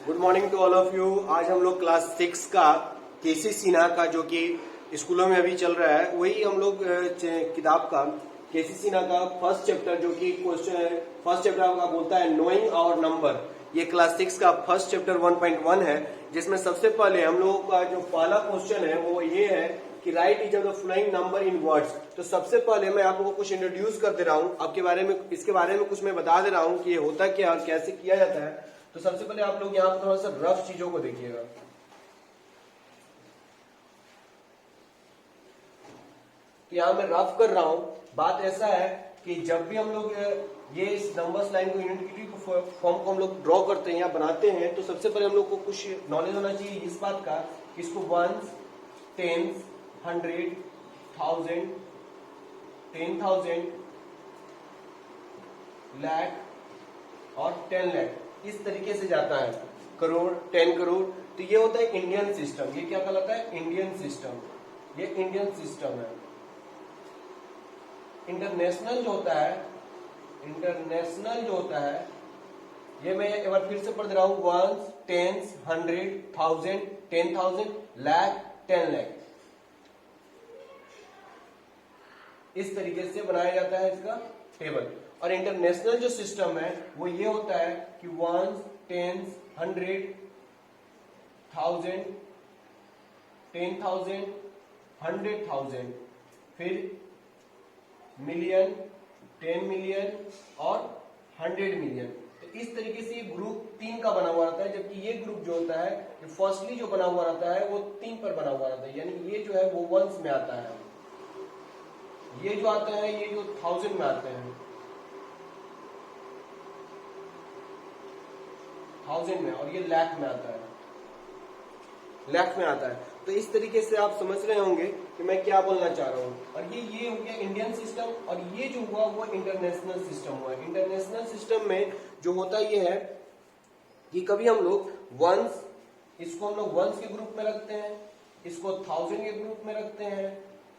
Good morning to all of you. आज हम लोग क्लास 6 का केसी सिन्हा का जो कि स्कूलों में अभी चल रहा है वही हम लोग किताब का केसी सिन्हा का फर्स्ट चैप्टर जो कि क्वेश्चन फर्स्ट चैप्टर आपका बोलता है नोइंग आवर नंबर। ये क्लास 6 का फर्स्ट चैप्टर 1.1 है, जिसमें सबसे पहले हम लोगों का जो पहला क्वेश्चन है वो ये है कि right each of the following number in words. तो सबसे पहले मैं आप लोगों को कुछ इंट्रोड्यूस कर दे रहा हूँ आपके बारे में, इसके बारे में कुछ मैं बता दे रहा हूँ कि ये होता क्या और कैसे किया जाता है। तो सबसे पहले आप लोग यहाँ पर थोड़ा सा रफ चीजों को देखिएगा। तो यहाँ मैं रफ कर रहा हूँ। बात ऐसा है कि जब भी हम लोग ये इस नंबर्स लाइन को यूनिटी फॉर्म को हम लोग ड्रॉ करते हैं या बनाते हैं तो सबसे पहले हम लोग को कुछ नॉलेज होना चाहिए इस बात का कि इसको वंस, टेंस, 100, 1000, 10,000, लाख और 10 लाख इस तरीके से जाता है। करोड़, 10 करोड़। तो ये होता है इंडियन सिस्टम। ये क्या कहलाता है? Indian system. ये इंडियन सिस्टम है। इंटरनेशनल जो होता है, इंटरनेशनल जो होता है ये मैं एक बार फिर से पढ़ रहा हूं। वंस, टेंस, 100, 1000, 10,000, लाख, 10 लाख इस तरीके से बनाया जाता है इसका टेबल। और इंटरनेशनल जो सिस्टम है वो ये होता है कि वंस, टेंस, 100, 1000, 10,000, 100,000 फिर मिलियन, 10 मिलियन और 100 मिलियन। तो इस तरीके से ये ग्रुप 3 का बना हुआ रहता है, जबकि ये ग्रुप जो होता है ये फर्स्टली जो बना हुआ रहता है वो 3 पर बना हुआ रहता है, यानी ये जो है वो वंस में आता है, ये जो आता है ये जो 1000 में आते हैं, 1000 में, और ये लाख में आता है, लाख में आता है। तो इस तरीके से आप समझ रहे होंगे कि मैं क्या बोलना चाह रहा हूं। और ये हो गया इंडियन सिस्टम, और ये जो हुआ वो इंटरनेशनल सिस्टम हुआ। इंटरनेशनल सिस्टम में जो होता ये है कि कभी हम लोग वंस, इसको हम लोग वंस के ग्रुप में रखते हैं, इसको 1000 के ग्रुप में रखते हैं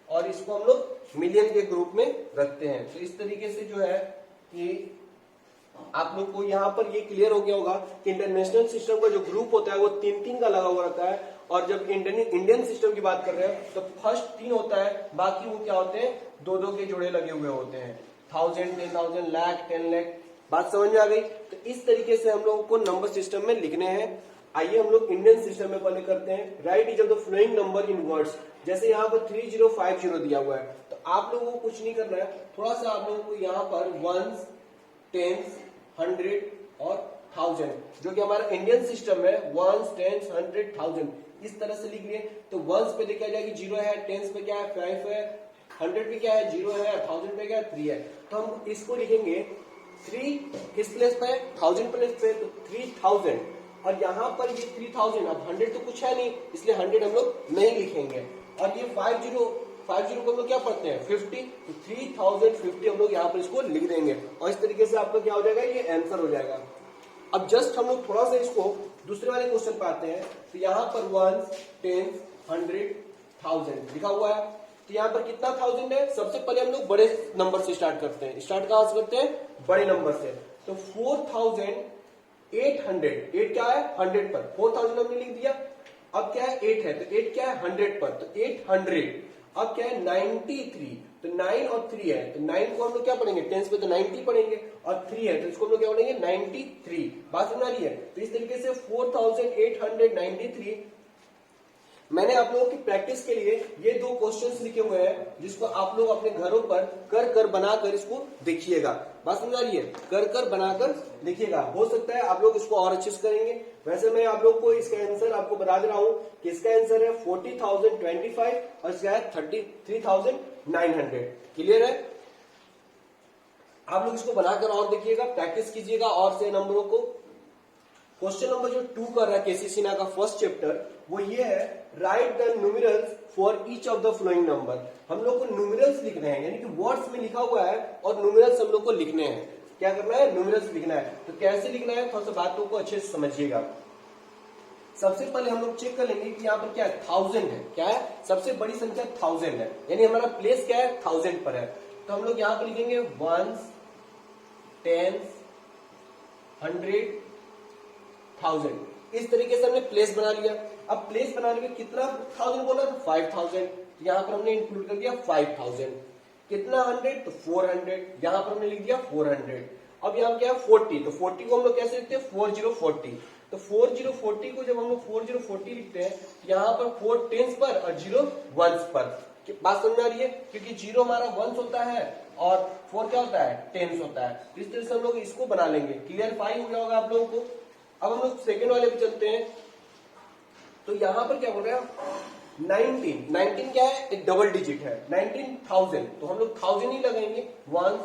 और इसको हम लोग मिलियन के ग्रुप में रखते हैं। तो इस तरीके से जो है कि आप लोग को यहाँ पर ये क्लियर हो गया होगा कि इंटरनेशनल सिस्टम का जो ग्रुप होता है वो 3-3 का लगा हुआ रहता है, और जब इंडियन सिस्टम की बात कर रहे हैं तो फर्स्ट 3 होता है, बाकी वो क्या होते हैं 2-2 के जोड़े लगे हुए होते हैं। 1000, 10,000, लाख, 10 लाख। बात समझ में आ गई? तो इस तरीके से हम लोगों को नंबर सिस्टम में लिखने हैं। आइए हम लोग इंडियन सिस्टम में पहले करते हैं। Right each of the following number in words. जैसे यहाँ पर 3050 दिया हुआ है तो आप लोगों को कुछ नहीं करना है, थोड़ा सा आप लोगों को यहाँ पर वंस, टेंस, 100 और 1000 जो कि हमारा इंडियन सिस्टम है, वंस, टेंस, 100, 1000 इस तरह से लिख लिए। तो वंस पे देखा जाएगा 0 है, टेंस पे क्या है 5 है, 100 पे क्या है 0 है, 1000 पे क्या है 3 है। तो हम इसको लिखेंगे 3 किस प्लेस पे है 1000 प्लेस पे, तो 3000। और यहाँ पर ये 3000, अब 100 तो कुछ है नहीं इसलिए 100 हम लोग नहीं लिखेंगे। और ये 50 को हम लोग क्या पढ़ते हैं 50, तो 3050 हम लोग यहाँ पर इसको लिख देंगे और इस तरीके से आपका क्या हो जाएगा, ये आंसर हो जाएगा। अब जस्ट हम लोग थोड़ा सा इसको दूसरे वाले क्वेश्चन पे आते हैं। तो यहाँ पर वंस, टेंस, 100, 1000 लिखा हुआ है। तो यहाँ पर कितना 1000 है? सबसे पहले हम लोग बड़े नंबर से स्टार्ट करते हैं। स्टार्ट कहाँ से करते हैं? बड़े नंबर से। तो 4800, 8 क्या है 100 पर, 4000 हमने लिख दिया। अब क्या है 8 है, तो 8 क्या है 100 पर, तो 800। अब क्या है 93, तो 9 और 3 है, तो 9 को हम लोग क्या पढ़ेंगे, टेंस पे तो 90 पढ़ेंगे, और 3 है तो इसको हम लोग क्या पढ़ेंगे 93। बात समझ आ रही है? तो इस तरीके से 4893 मैंने आप लोगों की प्रैक्टिस के लिए ये 2 क्वेश्चंस लिखे हुए हैं जिसको आप लोग अपने घरों पर कर बनाकर इसको देखिएगा। बात समझ आ रही है? कर बनाकर देखिएगा, हो सकता है आप लोग इसको और अच्छे से करेंगे। वैसे मैं आप लोग को इसका आंसर आपको बता दे रहा हूं कि इसका आंसर है 40,025 और इसका है 33,900। क्लियर है? आप लोग इसको बनाकर और देखिएगा, प्रैक्टिस कीजिएगा और से नंबरों को। क्वेश्चन नंबर जो 2 कर रहा है केसी सिन्हा का फर्स्ट चैप्टर वो ये है, right the numerals for each of the following number. हम लोग को न्यूमेरल्स लिखने हैं, यानी कि वर्ड्स में लिखा हुआ है और न्यूमेरल्स हम लोग को लिखने हैं। क्या करना है? न्यूमेरल्स लिखना है। तो कैसे लिखना है, थोड़ा सा बातों को अच्छे से समझिएगा। सबसे पहले हम लोग चेक कर लेंगे कि यहाँ पर क्या है 1000 है। क्या है? सबसे बड़ी संख्या 1000 है, यानी हमारा प्लेस क्या है 1000 पर है। तो हम लोग यहाँ पर लिखेंगे वंस, टेंस, 100, 1000। इस तरीके से हमने प्लेस बना लिया। अब प्लेस बनाने में कितना 1000 बोला था, 5000, यहाँ पर हमने इंक्लूड कर दिया 5000। कितना 100, तो 400, यहाँ पर हमने लिख दिया 400। अब यहाँ क्या है 40, तो 40 को हम लोग कैसे लिखते हैं 4040। तो 4040 को जब हम लोग 4040 लिखते हैं, यहाँ पर 4 टेंस पर और 0 वंस पर। बात समझ में आ रही है, क्योंकि 0 हमारा वंस होता है और 4 क्या होता है टेंस होता है। तो इस तरह से हम लोग इसको बना लेंगे। क्लियरफाई हो गया होगा आप लोगों को। अब हम लोग सेकेंड वाले पे चलते हैं। तो यहाँ पर क्या बोल रहे हैं 19 क्या है, एक डबल डिजिट है 19,000। तो हम लोग 1000 ही लगाएंगे, 1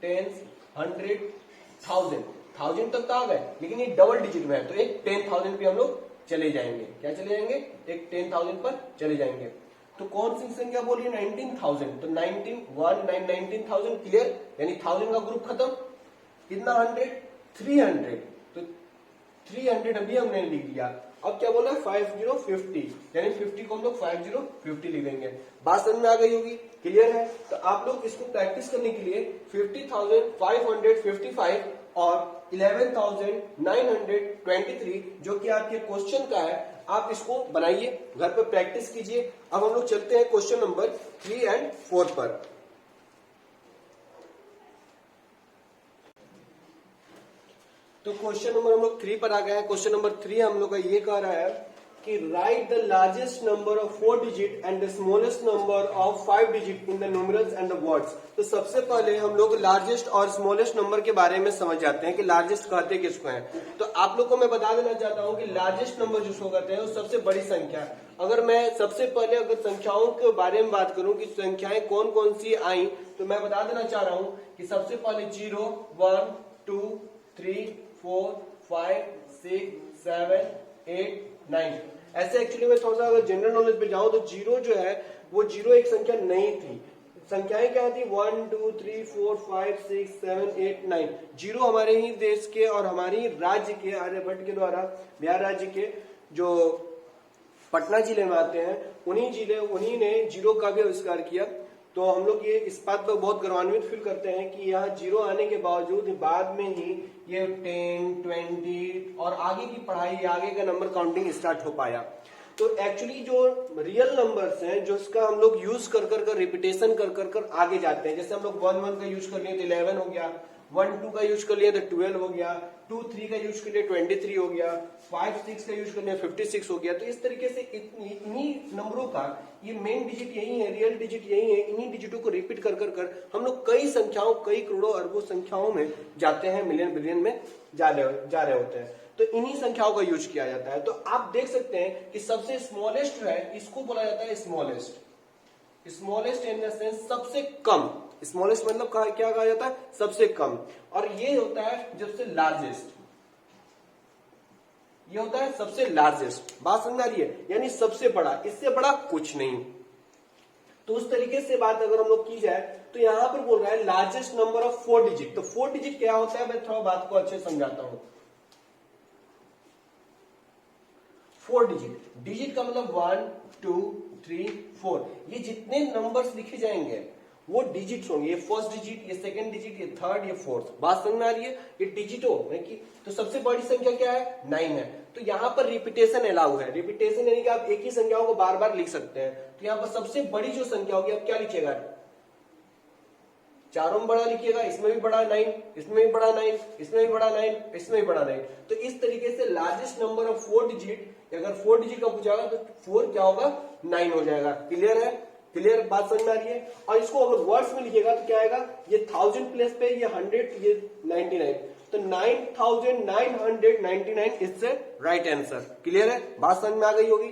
10 100 1000 तक तो आ गए, लेकिन ये डबल डिजिट में है तो एक 10,000 पे हम लोग चले जाएंगे। क्या चले जाएंगे, एक 10,000 पर चले जाएंगे। तो कौन सी संख्या बोलिए 19,000, तो 19,000 क्लियर, यानी 1000 का ग्रुप खत्म। कितना 100 300, तो 300 अभी हमने लिख दिया। अब क्या बोला 5050, यानी 50 को हम लोग 5050 लिख देंगे। बात समझ में आ गई होगी, क्लियर है। तो आप लोग इसको प्रैक्टिस करने के लिए 50,555 और 11,923 जो कि आपके क्वेश्चन का है, आप इसको बनाइए, घर पर प्रैक्टिस कीजिए। अब हम लोग चलते हैं क्वेश्चन नंबर 3 और 4 पर। तो क्वेश्चन नंबर हम लोग 3 पर आ गए हैं। क्वेश्चन नंबर 3 हम लोग का ये कह रहा है कि right the largest number of 4 digit and the smallest number of 5 digit in the numerals and the words. तो सबसे पहले हम लोग लार्जेस्ट और स्मॉलेस्ट नंबर के बारे में समझ जाते हैं कि लार्जेस्ट कहते किसको हैं। तो आप लोग को मैं बता देना चाहता हूं कि लार्जेस्ट नंबर जिसको कहते हैं वो सबसे बड़ी संख्या है। अगर मैं सबसे पहले अगर संख्याओं के बारे में बात करूं कि संख्याएं कौन कौन सी आई, तो मैं बता देना चाह रहा हूं कि सबसे पहले 0 1 2 3 4 5 6 7 8 9। ऐसे एक्चुअली में थोड़ा सा अगर जनरल नॉलेज पे जाऊं तो 0 जो है वो 0 एक संख्या नहीं थी। संख्याएं क्या थी 1 2 3 4 5 6 7 8 9। 0 हमारे ही देश के और हमारे ही राज्य के आर्यभट्ट के द्वारा बिहार राज्य के जो पटना जिले में आते हैं उन्हीं ने 0 का भी आविष्कार किया। तो हम लोग ये इस बात पर बहुत गौरवान्वित फील करते हैं कि यहाँ 0 आने के बावजूद बाद में ही ये 10 20 और आगे की पढ़ाई, आगे का नंबर काउंटिंग स्टार्ट हो पाया। तो एक्चुअली जो रियल नंबर्स हैं जो इसका हम लोग यूज कर रिपीटेशन कर आगे जाते हैं। जैसे हम लोग 1 1 का यूज कर लिए तो 11 हो गया, 1 2 का यूज कर लिया तो 12 हो गया, 2 3 का यूज कर लिया 23 हो गया, 5 6 का यूज कर लिया 56 हो गया। तो इस तरीके से इन्हीं नंबरों का ये मेन डिजिट यही है, रियल डिजिट यही है। इन्हीं डिजिटों को रिपीट कर हम लोग कई संख्याओं, कई करोड़ों अरबों संख्याओं में जाते हैं, मिलियन बिलियन में जा रहे होते हैं। तो इन्हीं संख्याओं का यूज किया जाता है। तो आप देख सकते हैं कि सबसे स्मॉलेस्ट जो है इसको बोला जाता है smallest. Smallest in the sense सबसे कम। स्मॉलेस्ट मतलब क्या कहा जाता है, सबसे कम। और ये होता है सबसे लार्जेस्ट, ये होता है सबसे लार्जेस्ट। बात समझ आ रही है, यानी सबसे बड़ा, इससे बड़ा कुछ नहीं। तो उस तरीके से बात अगर हम लोग की जाए तो यहां पर बोल रहा है लार्जेस्ट नंबर ऑफ 4 डिजिट। तो 4 डिजिट क्या होता है, मैं थोड़ा बात को अच्छे समझाता हूं। 4 डिजिट का मतलब 1 2 3 4। ये जितने नंबर्स लिखे जाएंगे वो डिजिट्स होंगे। ये फर्स्ट डिजिट, ये सेकंड डिजिट, ये थर्ड, ये फोर्थ। बात समझ में आ रही है, ये डिजिट हो कि। तो सबसे बड़ी संख्या क्या है 9 है। तो यहाँ पर रिपीटेशन अलाउ है। रिपीटेशन यानी कि आप एक ही संख्याओं को बार बार लिख सकते हैं। तो यहाँ पर सबसे बड़ी जो संख्या होगी आप क्या लिखिएगा, चारों में बड़ा लिखिएगा, इसमें भी बड़ा 9, इसमें भी बड़ा 9, इसमें भी बड़ा 9, इसमें भी बड़ा 9। तो इस तरीके से लार्जेस्ट नंबर ऑफ 4 डिजिट, अगर 4 डिजिट का पूछागा तो 4 क्या होगा 9 हो जाएगा। क्लियर है, क्लियर बात समझ में आ रही है। और इसको अगर वर्ड्स में लिखिएगा तो क्या आएगा, ये 1000 प्लेस पे ये 100, ये 99, तो 9999 इससे राइट आंसर। क्लियर है, बात समझ में आ गई होगी।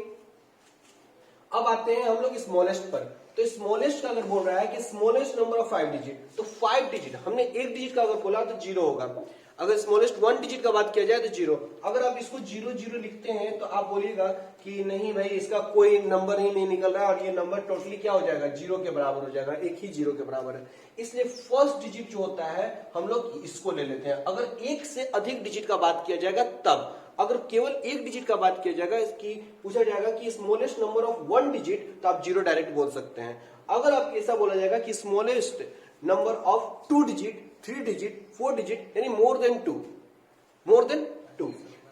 अब आते हैं हम लोग स्मॉलेस्ट पर। तो स्मॉलेस्ट का अगर बोल रहा है कि स्मॉलेस्ट नंबर ऑफ 5 डिजिट, तो 5 डिजिट हमने एक डिजिट का अगर बोला तो 0 होगा। अगर स्मॉलेस्ट 1 डिजिट का बात किया जाए तो 0। अगर आप इसको 0 0 लिखते हैं तो आप बोलिएगा कि नहीं भाई इसका कोई नंबर ही नहीं निकल रहा है और ये नंबर टोटली क्या हो जाएगा 0 के बराबर हो जाएगा, एक ही 0 के बराबर है। इसलिए फर्स्ट डिजिट जो होता है हम लोग इसको ले लेते हैं। अगर एक से अधिक डिजिट का बात किया जाएगा तब, अगर केवल एक डिजिट का बात किया जाएगा, इसकी पूछा जाएगा कि स्मॉलेस्ट नंबर ऑफ 1 डिजिट, तो आप 0 डायरेक्ट बोल सकते हैं। अगर आप ऐसा बोला जाएगा कि smallest number of 2 digit, 3 digit, 4 digit, यानी मोर देन 2,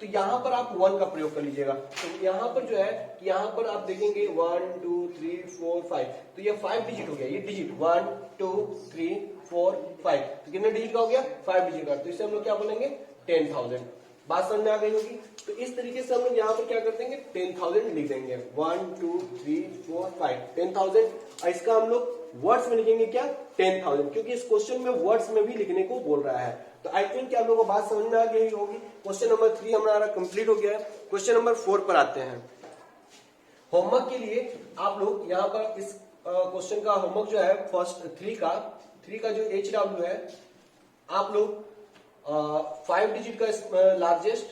तो यहां पर आप 1 का प्रयोग कर लीजिएगा। तो यहां पर जो है कि यहां पर आप देखेंगे 1 2 3 4 5, तो ये 5 डिजिट हो गया, ये डिजिट 1 2 3 4 5, तो कितने डिजिट का हो गया? 5 डिजिट का। तो इसे हम लोग क्या बोलेंगे? 10,000। बात समझ में आ गई होगी। तो इस तरीके से हम लोग यहाँ पर क्या कर देंगे? 10,000 लिख देंगे। 1 2 3 4 5 10,000। और इसका हम लोग वर्ड्स में लिखेंगे क्या? 10,000, क्योंकि इस क्वेश्चन में वर्ड्स में भी लिखने को बोल रहा है। तो आई थिंक आप लोगों को बात समझ में आ गई होगी। क्वेश्चन नंबर 3 हमारा कंप्लीट हो गया है। क्वेश्चन नंबर 4 पर आते हैं। होमवर्क के लिए आप लोग यहाँ पर इस क्वेश्चन का होमवर्क जो है फर्स्ट 3 का जो HW है, आप लोग 5 डिजिट का लार्जेस्ट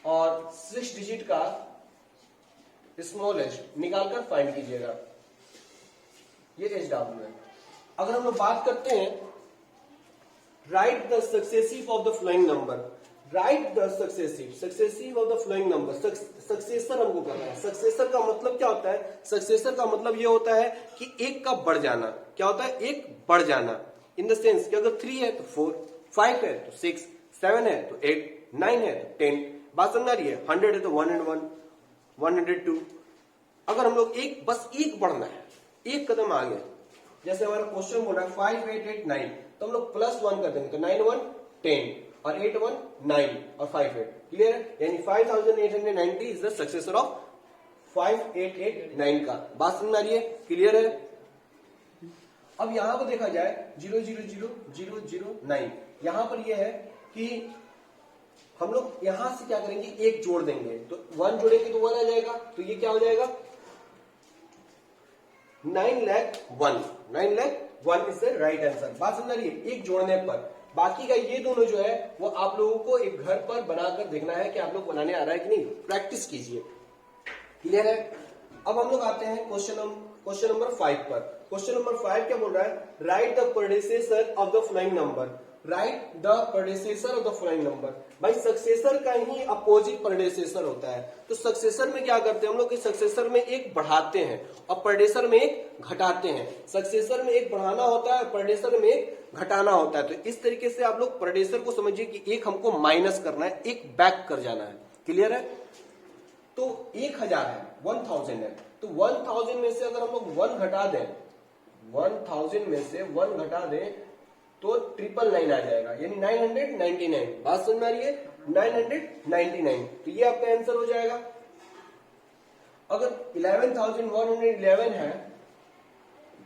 और 6 डिजिट का स्मॉलेस्ट निकालकर फाइंड कीजिएगा। ये HW है। अगर हम लोग बात करते हैं right the successive of the flowing number, right the successive of the flowing number, successor हमको करना है। सक्सेसर का मतलब क्या होता है? सक्सेसर का मतलब ये होता है कि एक का बढ़ जाना। क्या होता है? एक बढ़ जाना इन द सेंस कि अगर 3 है तो 4, 5 है तो 6, 7 है तो 8, 9 है तो 10। बात समझ आ रही है? 100 है तो 101, 102। अगर हम लोग बस एक बढ़ना है, एक कदम आगे, जैसे हमारा क्वेश्चन बोला 5 8 8 9, तो हम लोग +1 कर देंगे, तो 9 1 10 और 8 1 9 और 5 8। क्लियर है? यानी 5890 इज द सक्सेसर ऑफ 5889 का। बात समझ आ रही है? क्लियर है? अब यहां पर देखा जाए 0 0 0 0 0 9, यहां पर यह है कि हम लोग यहां से क्या करेंगे? एक जोड़ देंगे, तो 1 जोड़ेंगे तो 1 आ जाएगा, तो ये क्या हो जाएगा? 9,01,000। 9,01,000 इज द राइट आंसर। बात समझ रही है? एक जोड़ने पर। बाकी का ये दोनों जो है वो आप लोगों को एक घर पर बनाकर देखना है कि आप लोग बनाने आ रहा है कि नहीं। प्रैक्टिस कीजिए। क्लियर है? अब हम लोग आते हैं क्वेश्चन नंबर 5 पर। क्वेश्चन नंबर 5 क्या बोल रहा है? Right the predecessor of the flowing number. Right the predecessor of the flowing number. भाई सक्सेसर का ही अपोजिट प्रेडिसेसर होता है। तो सक्सेसर में क्या करते हैं हम लोग? सक्सेसर में एक बढ़ाते हैं और प्रेडिसेसर में एक घटाते हैं। सक्सेसर में एक बढ़ाना होता है, प्रेडिसेसर में एक घटाना होता है। तो इस तरीके से आप लोग प्रेडिसेसर को समझिए कि एक हमको माइनस करना है, एक बैक कर जाना है। क्लियर है? तो 1000 है, 1000 है, तो 1000 में से अगर हम लोग 1 घटा दें, 1000 में से 1 घटा दें तो 999 आ जाएगा, यानी 999। बात समझ में आ रही है? 999, तो ये आपका आंसर हो जाएगा। अगर 11,111 है,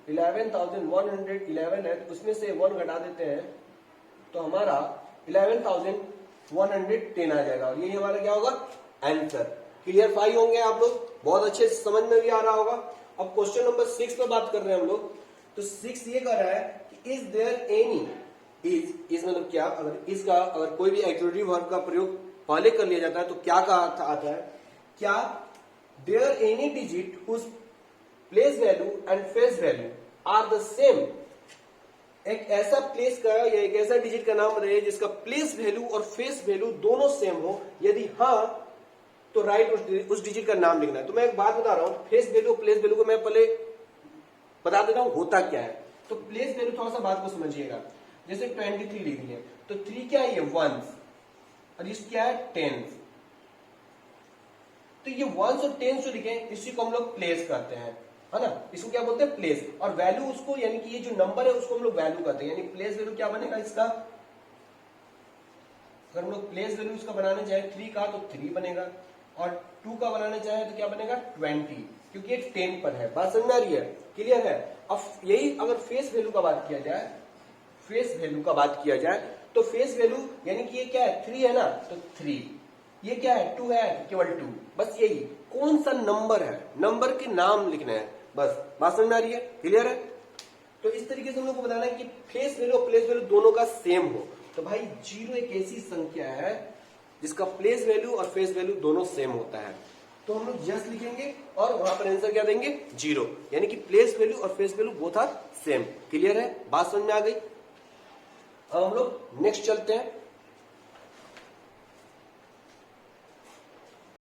11,111 है, तो उसमें से 1 घटा देते हैं तो हमारा 11,110 आ जाएगा, और यही हमारा क्या होगा? आंसर। क्लियर 5 होंगे आप लोग? बहुत अच्छे से समझ में भी आ रहा होगा। अब क्वेश्चन नंबर 6 पे बात कर रहे हैं हम लोग। तो 6 ये कर रहा है कि इज देयर एनी, इज मतलब क्या? अगर कोई भी एक्टिविटी वर्ब का प्रयोग पहले कर लिया जाता है तो क्या का अर्थ आता है? क्या there any digit whose place value and face value are the same. एक ऐसा प्लेस का या एक ऐसा डिजिट का नाम बताइए जिसका प्लेस वैल्यू और फेस वैल्यू दोनों सेम हो। यदि हाँ तो राइट उस डिजिट का नाम लिखना है। तो मैं एक बात बता रहा हूं, फेस वैल्यू प्लेस वैल्यू को मैं पहले बता देता हूं होता क्या है। तो प्लेस वैल्यू थोड़ा सा बात को समझिएगा। जैसे 23 लिख दिए, तो 3 क्या है? ये 1s, और इस क्या है? 10s। तो ये 1s और 10s जो लिखे इसी को हम लोग प्लेस करते हैं, है ना? इसको क्या बोलते हैं? प्लेस। और वैल्यू उसको, यानी कि ये जो नंबर है उसको हम लोग वैल्यू करते हैं, यानी प्लेस वैल्यू क्या बनेगा इसका? अगर हम लोग प्लेस वैल्यू इसका बनाने चाहे 3 का तो 3 बनेगा, और 2 का बनाना चाहे तो क्या बनेगा? 20, क्योंकि ये 10 पर है। बात समझ आ रही है? क्लियर है? अब यही अगर फेस वैल्यू का बात किया जाए, फेस वैल्यू का बात किया जाए तो फेस वैल्यू यानी कि ये क्या है? 3 है ना, तो 3। ये क्या है? 2 है, केवल 2। बस यही कौन सा नंबर है, नंबर के नाम लिखना है बस। बात समझ में आ रही है? क्लियर है? तो इस तरीके से हम लोग को बताना है कि फेस वैल्यू और प्लेस वैल्यू दोनों का सेम हो। तो भाई 0 एक ऐसी संख्या है जिसका प्लेस वैल्यू और फेस वैल्यू दोनों सेम होता है। तो हम लोग यस लिखेंगे और वहां पर आंसर क्या देंगे? 0, यानी कि प्लेस वैल्यू और face value both are same. Clear है? बात समझ में आ गई? अब हम लोग नेक्स्ट चलते हैं।